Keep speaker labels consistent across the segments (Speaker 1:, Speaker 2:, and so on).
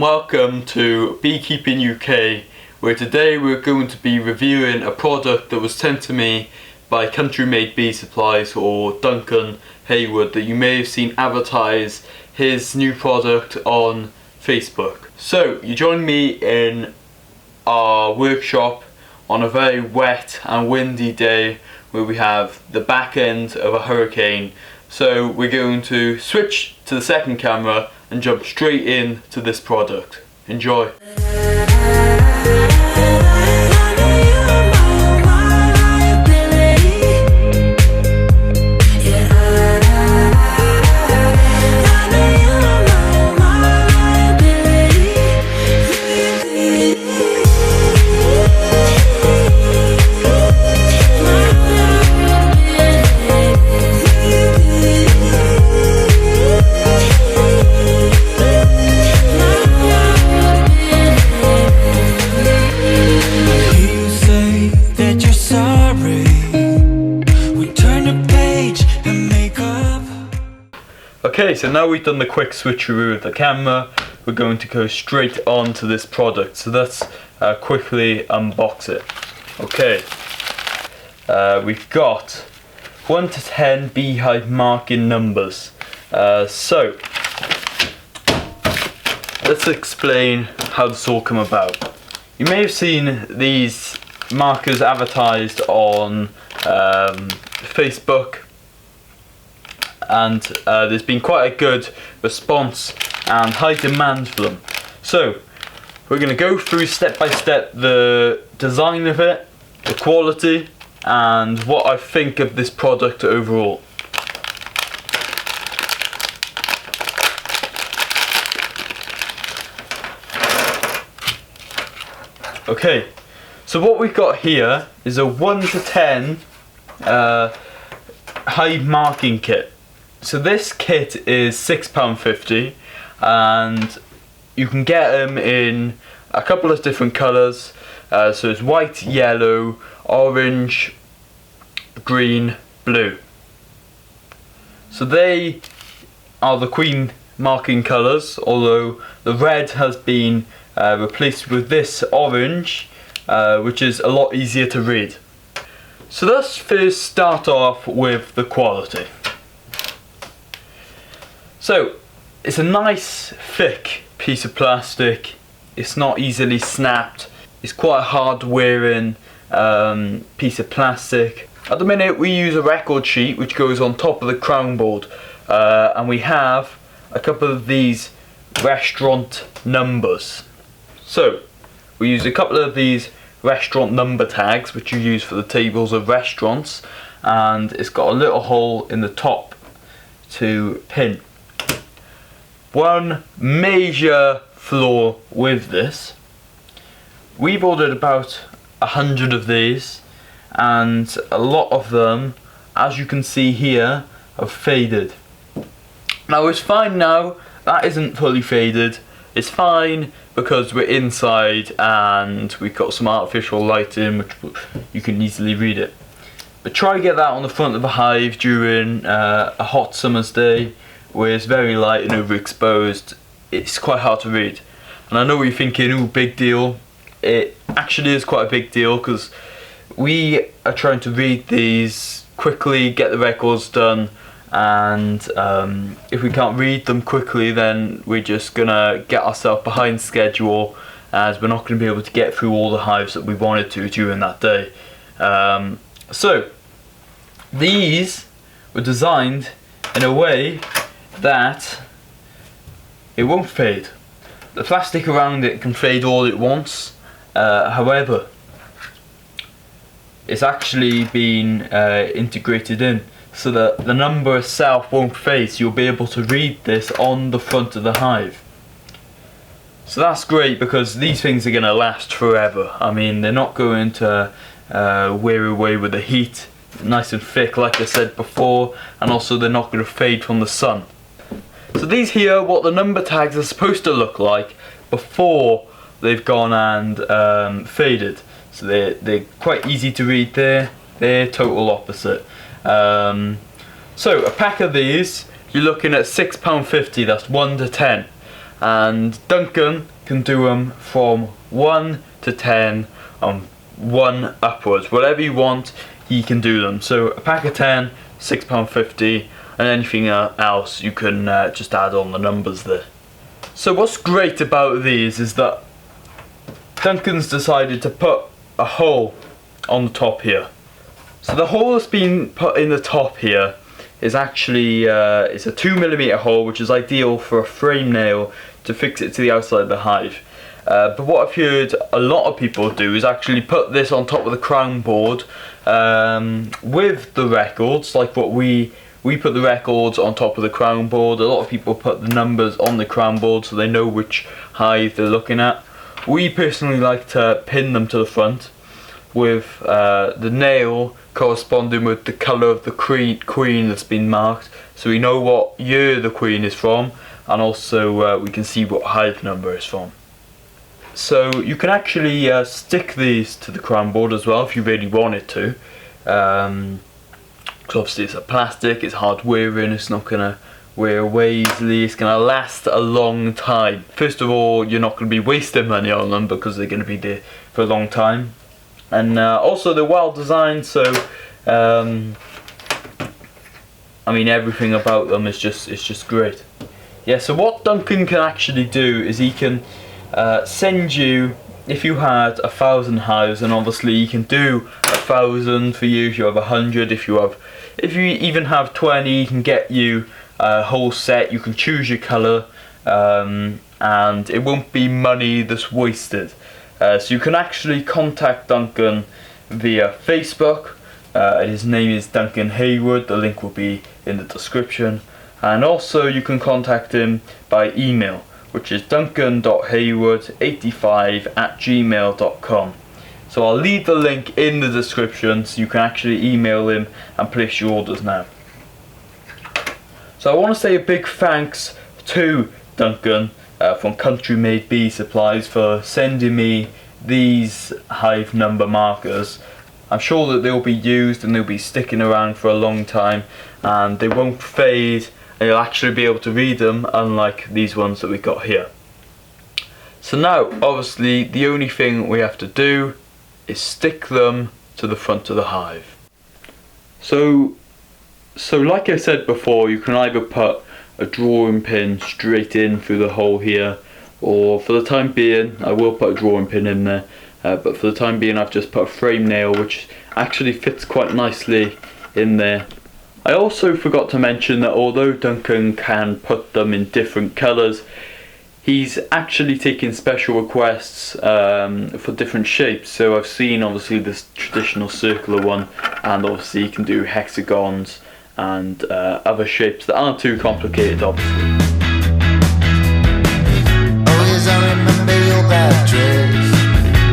Speaker 1: welcome to Beekeeping UK, where today we're going to be reviewing a product that was sent to me by Country Made Bee Supplies, or Duncan Haywood, that you may have seen advertise his new product on Facebook. So you join me in our workshop on a very wet and windy day where we have the back end of a hurricane. So we're going to switch to the second camera and jump straight in to this product. Enjoy. Okay, so now we've done the quick switcheroo of the camera, we're going to go straight on to this product. So let's quickly unbox it. Okay, we've got 1 to 10 beehive marking numbers. So let's explain how this all come about. You may have seen these markers advertised on Facebook, and there's been quite a good response and high demand for them. So we're going to go through step by step the design of it, the quality, and what I think of this product overall. Okay, so what we've got here is a 1 to 10 hive marking kit. So this kit is £6.50, and you can get them in a couple of different colours. So it's white, yellow, orange, green, blue. So they are the queen marking colours, although the red has been replaced with this orange, which is a lot easier to read. So let's first start off with the quality. So it's a nice thick piece of plastic, it's not easily snapped, it's quite a hard wearing piece of plastic. At the minute we use a record sheet which goes on top of the crown board, and we have a couple of these restaurant numbers. So we use a couple of these restaurant number tags which you use for the tables of restaurants, and it's got a little hole in the top to pin. One major flaw with this, we've ordered about 100 of these, and a lot of them, as you can see here, have faded. Now it's fine now, that isn't fully faded, it's fine because we're inside and we've got some artificial lighting which you can easily read it. But try to get that on the front of a hive during a hot summer's day where it's very light and overexposed. It's quite hard to read. And I know what you're thinking, ooh, big deal. It actually is quite a big deal because we are trying to read these quickly, get the records done, and if we can't read them quickly, then we're just gonna get ourselves behind schedule, as we're not going to be able to get through all the hives that we wanted to during that day. So these were designed in a way that it won't fade. The plastic around it can fade all it wants, however it's actually been integrated in so that the number itself won't fade, so you'll be able to read this on the front of the hive. So that's great because these things are going to last forever. I mean, they're not going to wear away with the heat, nice and thick like I said before, and also they're not going to fade from the sun. So these here are what the number tags are supposed to look like before they've gone and faded. So they're quite easy to read there, they're total opposite. So a pack of these, you're looking at £6.50, that's 1 to 10. And Duncan can do them from 1 to 10 on 1 upwards. Whatever you want, he can do them. So a pack of 10, £6.50, and anything else you can just add on the numbers there. So what's great about these is that Duncan's decided to put a hole on the top here. So the hole that's been put in the top here is actually it's a 2mm hole, which is ideal for a frame nail to fix it to the outside of the hive. But what I've heard a lot of people do is actually put this on top of the crown board with the records, like what we put the records on top of the crown board. A lot of people put the numbers on the crown board so they know which hive they're looking at. We personally like to pin them to the front with the nail corresponding with the colour of the queen that's been marked, so we know what year the queen is from, and also we can see what hive number is from. So you can actually stick these to the crown board as well if you really wanted to. Because obviously it's a plastic, it's hard wearing, it's not going to wear away easily, it's going to last a long time. First of all, you're not going to be wasting money on them because they're going to be there for a long time. And also they're well designed, so I mean everything about them is just great. Yeah, so what Duncan can actually do is he can send you, if you had 1,000 hives, and obviously he can do 1,000 for you if you have 100, if you even have 20, he can get you a whole set. You can choose your colour, and it won't be money that's wasted. So you can actually contact Duncan via Facebook. His name is Duncan Haywood, the link will be in the description. And also you can contact him by email, which is duncan.haywood85@gmail.com. So I'll leave the link in the description so you can actually email him and place your orders now. So I want to say a big thanks to Duncan from Country Made Bee Supplies for sending me these hive number markers. I'm sure that they'll be used and they'll be sticking around for a long time, and they won't fade, and you'll actually be able to read them, unlike these ones that we got here. So now obviously the only thing we have to do is stick them to the front of the hive. So like I said before, you can either put a drawing pin straight in through the hole here, or for the time being I will put a drawing pin in there, but for the time being I've just put a frame nail, which actually fits quite nicely in there. I also forgot to mention that although Duncan can put them in different colours, he's actually taking special requests for different shapes. So I've seen obviously this traditional circular one, and obviously he can do hexagons and other shapes that aren't too complicated obviously.
Speaker 2: Always I remember your bad dress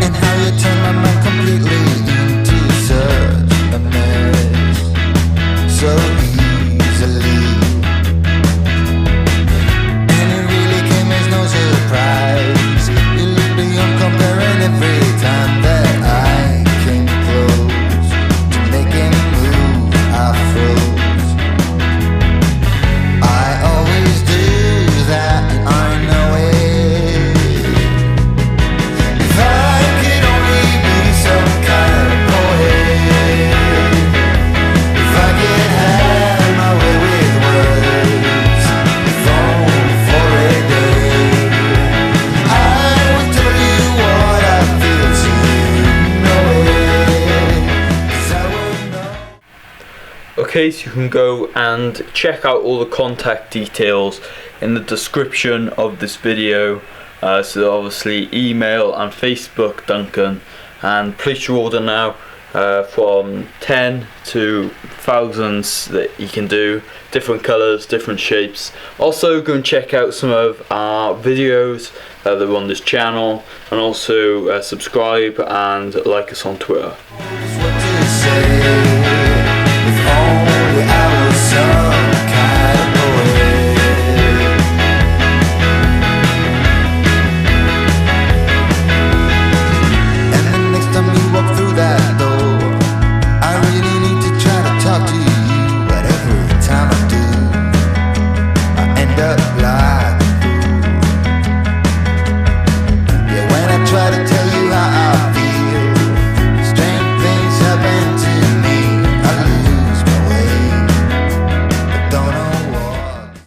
Speaker 2: and how you turned my mind completely into such a mess, so easily. And it really came as no surprise. You look beyond comparing every time that I came close to making a move. I froze.
Speaker 1: Okay, so you can go and check out all the contact details in the description of this video. So obviously email and Facebook Duncan, and place your order now from 10 to thousands that you can do, different colours, different shapes. Also go and check out some of our videos that are on this channel, and also subscribe and like us on Twitter.
Speaker 2: What to say with all